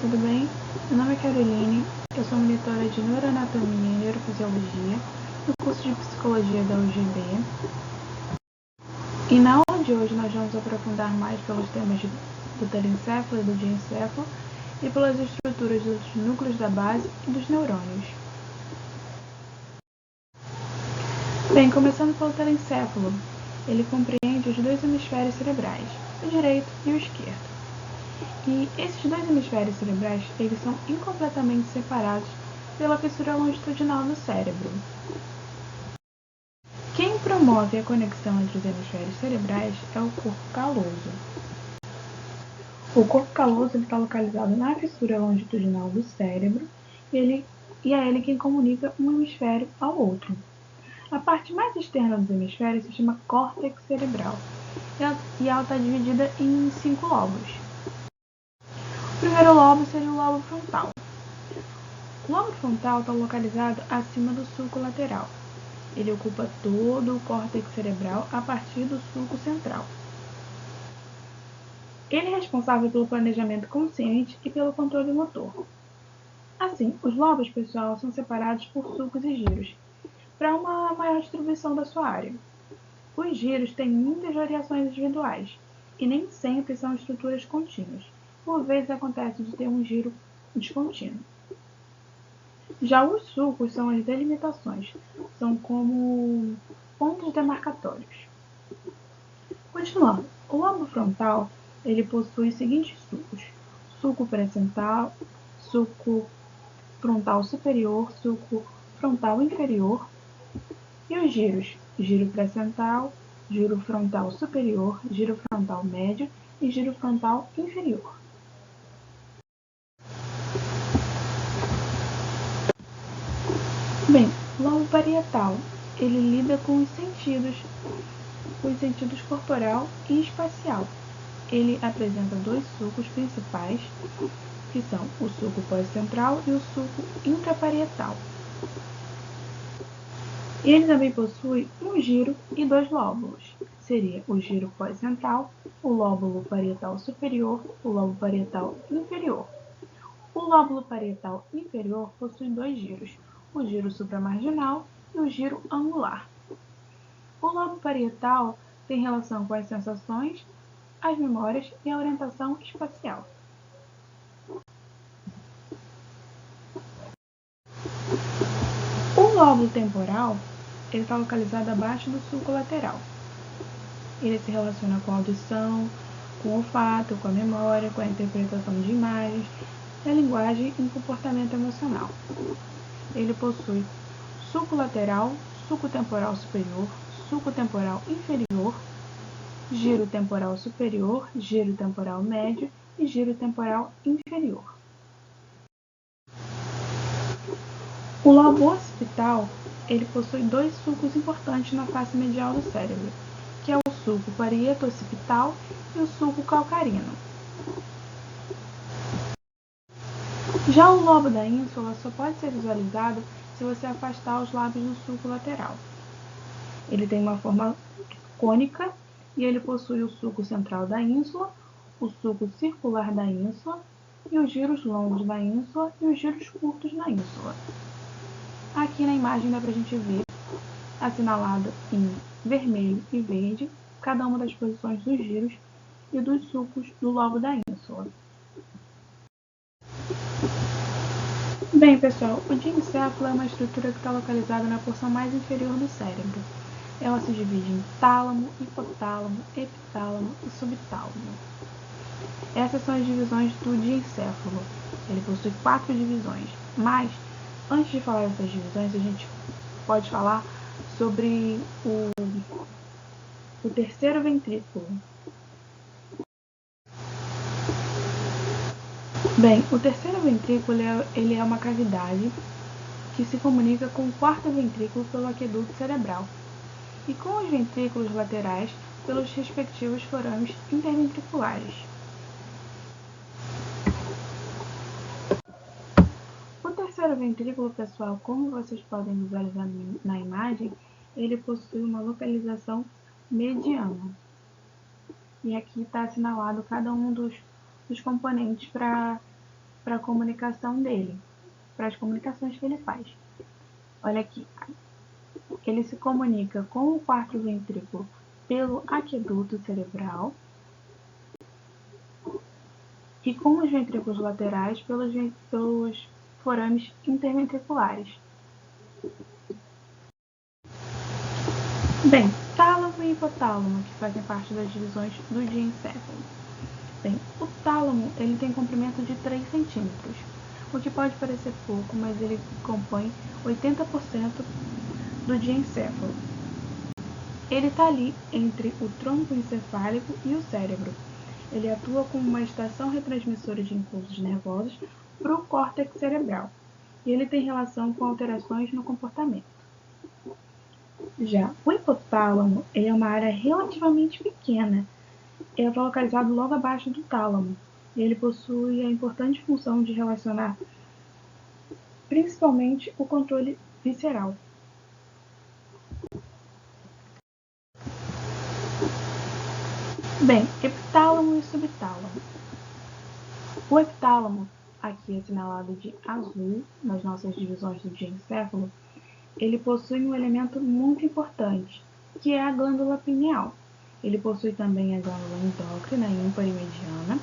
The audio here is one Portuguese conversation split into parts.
tudo bem? Meu nome é Caroline, eu sou monitora de Neuroanatomia e Neurofisiologia no curso de Psicologia da UGB. E na aula de hoje nós vamos aprofundar mais pelos temas do telencéfalo e do diencéfalo e pelas estruturas dos núcleos da base e dos neurônios. Bem, começando pelo telencéfalo, ele compreende os dois hemisférios cerebrais, o direito e o esquerdo. E esses dois hemisférios cerebrais, eles são incompletamente separados pela fissura longitudinal do cérebro. Quem promove a conexão entre os hemisférios cerebrais é o corpo caloso. O corpo caloso está localizado na fissura longitudinal do cérebro e é ele quem comunica um hemisfério ao outro. A parte mais externa dos hemisférios se chama córtex cerebral e ela está dividida em 5 lobos. O primeiro lobo seria o lobo frontal. O lobo frontal está localizado acima do sulco lateral. Ele ocupa todo o córtex cerebral a partir do sulco central. Ele é responsável pelo planejamento consciente e pelo controle motor. Assim, os lobos, pessoal, são separados por sulcos e giros, para uma maior distribuição da sua área. Os giros têm muitas variações individuais e nem sempre são estruturas contínuas. Por vezes acontece de ter um giro descontínuo. Já os sulcos são as delimitações, são como pontos demarcatórios. Continuando, o lobo frontal ele possui os seguintes sulcos: sulco pré-central, sulco frontal superior, sulco frontal inferior e os giros: giro pré-central, giro frontal superior, giro frontal médio e giro frontal inferior. Bem, o lobo parietal ele lida com os sentidos corporal e espacial. Ele apresenta dois sulcos principais, que são o sulco pós-central e o sulco intraparietal. E ele também possui um giro e dois lóbulos. Seria o giro pós-central, o lóbulo parietal superior, o lobo parietal inferior. O lóbulo parietal inferior possui dois giros, o giro supramarginal e o giro angular. O lobo parietal tem relação com as sensações, as memórias e a orientação espacial. O lóbulo temporal está localizado abaixo do sulco lateral. Ele se relaciona com a audição, com o olfato, com a memória, com a interpretação de imagens, a linguagem e o comportamento emocional. Ele possui sulco lateral, sulco temporal superior, sulco temporal inferior, giro temporal superior, giro temporal médio e giro temporal inferior. O lobo occipital ele possui dois sulcos importantes na face medial do cérebro, que é o sulco parieto-occipital e o sulco calcarino. Já o lobo da ínsula só pode ser visualizado se você afastar os lábios do sulco lateral. Ele tem uma forma cônica e ele possui o sulco central da ínsula, o sulco circular da ínsula e os giros longos da ínsula e os giros curtos na ínsula. Aqui na imagem dá para a gente ver, assinalado em vermelho e verde, cada uma das posições dos giros e dos sulcos do lobo da ínsula. Bem, pessoal, o diencéfalo é uma estrutura que está localizada na porção mais inferior do cérebro. Ela se divide em tálamo, hipotálamo, epitálamo e subtálamo. Essas são as divisões do diencéfalo. Ele possui 4 divisões, mas antes de falar dessas divisões, a gente pode falar sobre o terceiro ventrículo. Bem, o terceiro ventrículo ele é uma cavidade que se comunica com o quarto ventrículo pelo aqueduto cerebral e com os ventrículos laterais pelos respectivos forames interventriculares. O terceiro ventrículo, pessoal, como vocês podem visualizar na imagem, ele possui uma localização mediana. E aqui está assinalado cada um dos componentes para para a comunicação dele, para as comunicações que ele faz. Olha aqui, ele se comunica com o quarto ventrículo pelo aqueduto cerebral e com os ventrículos laterais pelos forames interventriculares. Bem, tálamo e hipotálamo, que fazem parte das divisões do diencéfalo. Bem, o tálamo ele tem comprimento de 3 centímetros, o que pode parecer pouco, mas ele compõe 80% do diencéfalo. Ele está ali entre o tronco encefálico e o cérebro. Ele atua como uma estação retransmissora de impulsos nervosos para o córtex cerebral, e ele tem relação com alterações no comportamento. Já o hipotálamo ele é uma área relativamente pequena. Ele está localizado logo abaixo do tálamo, e ele possui a importante função de relacionar principalmente o controle visceral. Bem, epitálamo e subtálamo. O epitálamo, aqui assinalado de azul nas nossas divisões do diencéfalo, ele possui um elemento muito importante, que é a glândula pineal. Ele possui também a glândula endócrina ímpar e mediana.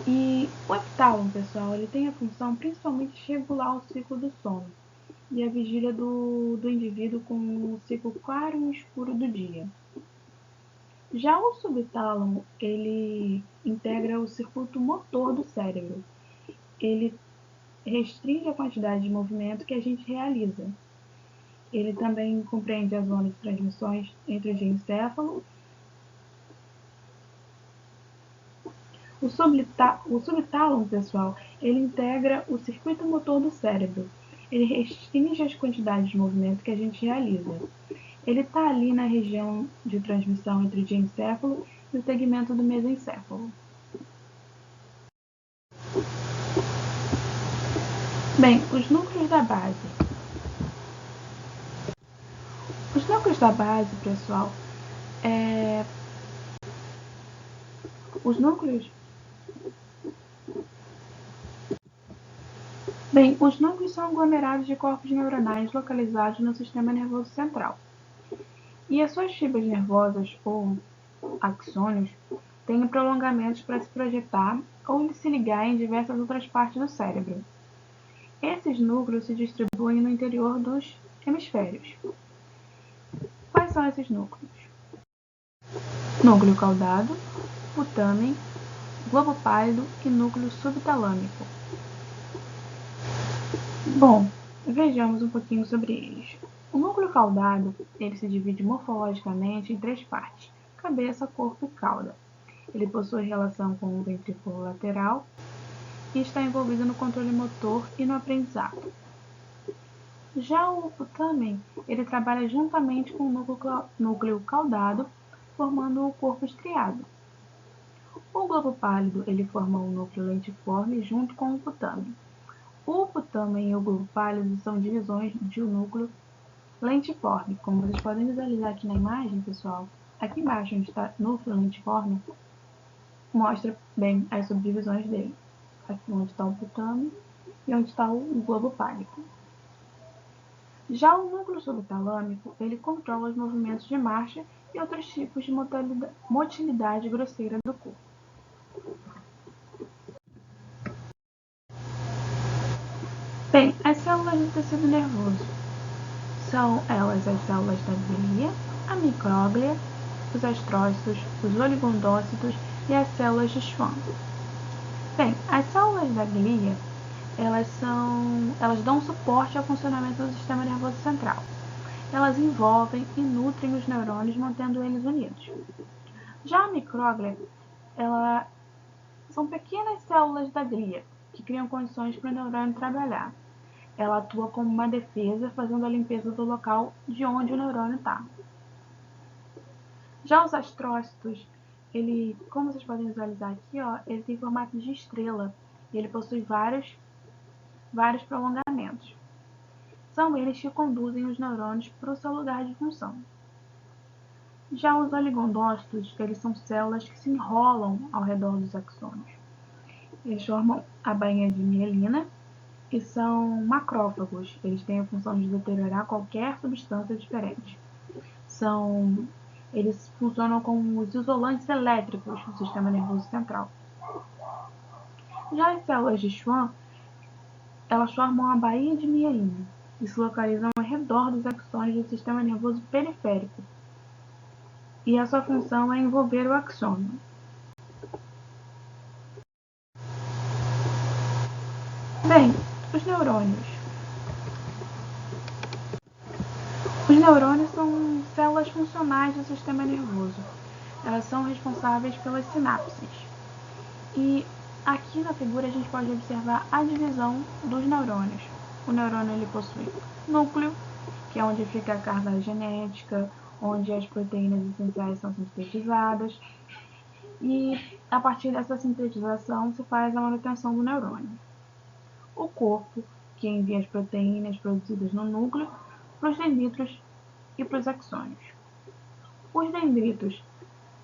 E o epitálamo, pessoal, ele tem a função principalmente de regular o ciclo do sono e a vigília do indivíduo com o ciclo claro e escuro do dia. Já o subtálamo, ele integra o circuito motor do cérebro. Ele restringe a quantidade de movimento que a gente realiza. Ele também compreende a zona de transmissões entre o diencéfalo. O subtálamo, pessoal, ele integra o circuito motor do cérebro. Ele restringe as quantidades de movimento que a gente realiza. Ele está ali na região de transmissão entre o diencéfalo e o segmento do mesencéfalo. Bem, os núcleos da base. Os núcleos da base, pessoal, os núcleos são aglomerados de corpos neuronais localizados no sistema nervoso central. E as suas fibras nervosas, ou axônios, têm prolongamentos para se projetar ou se ligar em diversas outras partes do cérebro. Esses núcleos se distribuem no interior dos hemisférios. Quais são esses núcleos? Núcleo caudado, putamen, globo pálido e núcleo subtalâmico. Bom, vejamos um pouquinho sobre eles. O núcleo caudado ele se divide morfologicamente em 3 partes: cabeça, corpo e cauda. Ele possui relação com o ventrículo lateral e está envolvido no controle motor e no aprendizado. Já o putamen, ele trabalha juntamente com o núcleo caudado, formando o corpo estriado. O globo pálido, ele forma um núcleo lentiforme junto com o putamen. O putamen e o globo pálido são divisões de um núcleo lentiforme. Como vocês podem visualizar aqui na imagem, pessoal, aqui embaixo onde está núcleo lentiforme, mostra bem as subdivisões dele. Aqui onde está o putamen e onde está o globo pálido. Já o núcleo subtalâmico, ele controla os movimentos de marcha e outros tipos de motilidade grosseira do corpo. Bem, as células do tecido nervoso são elas as células da glia, a micróglia, os astrócitos, os oligondócitos e as células de Schwann. Bem, as células da glia, elas dão suporte ao funcionamento do sistema nervoso central. Elas envolvem e nutrem os neurônios, mantendo eles unidos. Já a micróglia, são pequenas células da glia, que criam condições para o neurônio trabalhar. Ela atua como uma defesa, fazendo a limpeza do local de onde o neurônio está. Já os astrócitos, como vocês podem visualizar aqui, ele tem formato de estrela e ele possui vários prolongamentos. São eles que conduzem os neurônios para o seu lugar de função. Já os oligondócitos, eles são células que se enrolam ao redor dos axônios. Eles formam a bainha de mielina e são macrófagos. Eles têm a função de deteriorar qualquer substância diferente. Eles funcionam como os isolantes elétricos do sistema nervoso central. Já as células de Schwann, elas formam a baía de mielina e se localizam ao redor dos axônios do sistema nervoso periférico. E a sua função é envolver o axônio. Bem, os neurônios. Os neurônios são células funcionais do sistema nervoso. Elas são responsáveis pelas sinapses. E aqui na figura a gente pode observar a divisão dos neurônios. O neurônio ele possui núcleo, que é onde fica a carga genética, onde as proteínas essenciais são sintetizadas. E a partir dessa sintetização se faz a manutenção do neurônio. O corpo, que envia as proteínas produzidas no núcleo para os dendritos e para os axônios. Os dendritos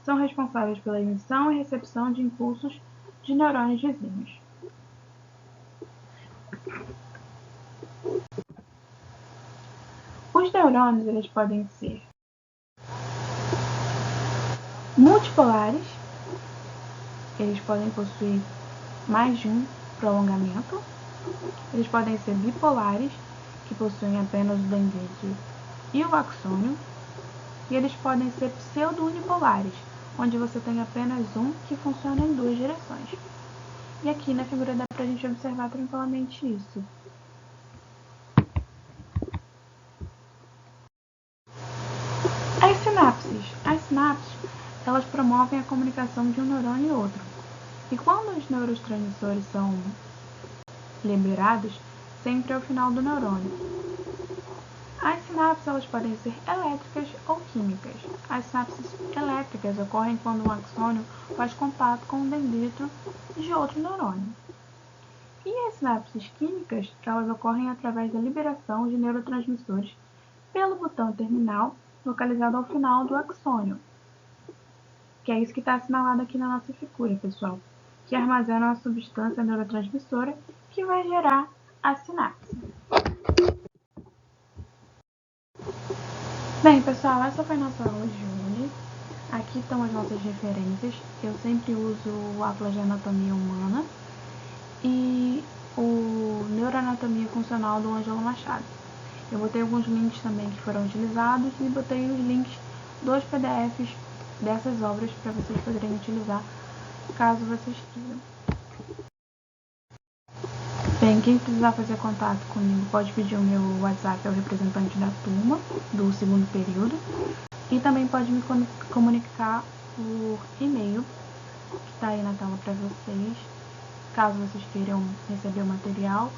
são responsáveis pela emissão e recepção de impulsos de neurônios vizinhos. Os neurônios eles podem ser multipolares, eles podem possuir mais de um prolongamento, eles podem ser bipolares, que possuem apenas o dendrito e o axônio, e eles podem ser pseudo-unipolares, onde você tem apenas um que funciona em duas direções. E aqui na figura dá pra gente observar tranquilamente isso. As sinapses, elas promovem a comunicação de um neurônio e outro. E quando os neurotransmissores são liberados, sempre é o final do neurônio. As sinapses elas podem ser elétricas ou químicas. As sinapses elétricas ocorrem quando um axônio faz contato com um dendrito de outro neurônio. E as sinapses químicas elas ocorrem através da liberação de neurotransmissores pelo botão terminal localizado ao final do axônio. Que é isso que está assinalado aqui na nossa figura, pessoal, que armazena a substância neurotransmissora que vai gerar a sinapse. Bem, pessoal, essa foi a nossa aula de hoje. Aqui estão as nossas referências. Eu sempre uso o Atlas de Anatomia Humana e o Neuroanatomia Funcional do Ângelo Machado. Eu botei alguns links também que foram utilizados e botei os links dos PDFs dessas obras para vocês poderem utilizar caso vocês queiram. Bem, quem precisar fazer contato comigo pode pedir o meu WhatsApp ao representante da turma do segundo período e também pode me comunicar por e-mail, que está aí na tela para vocês, caso vocês queiram receber o material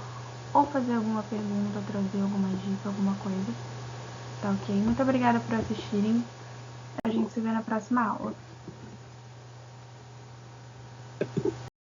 ou fazer alguma pergunta, trazer alguma dica, alguma coisa. Tá ok? Muito obrigada por assistirem. A gente se vê na próxima aula.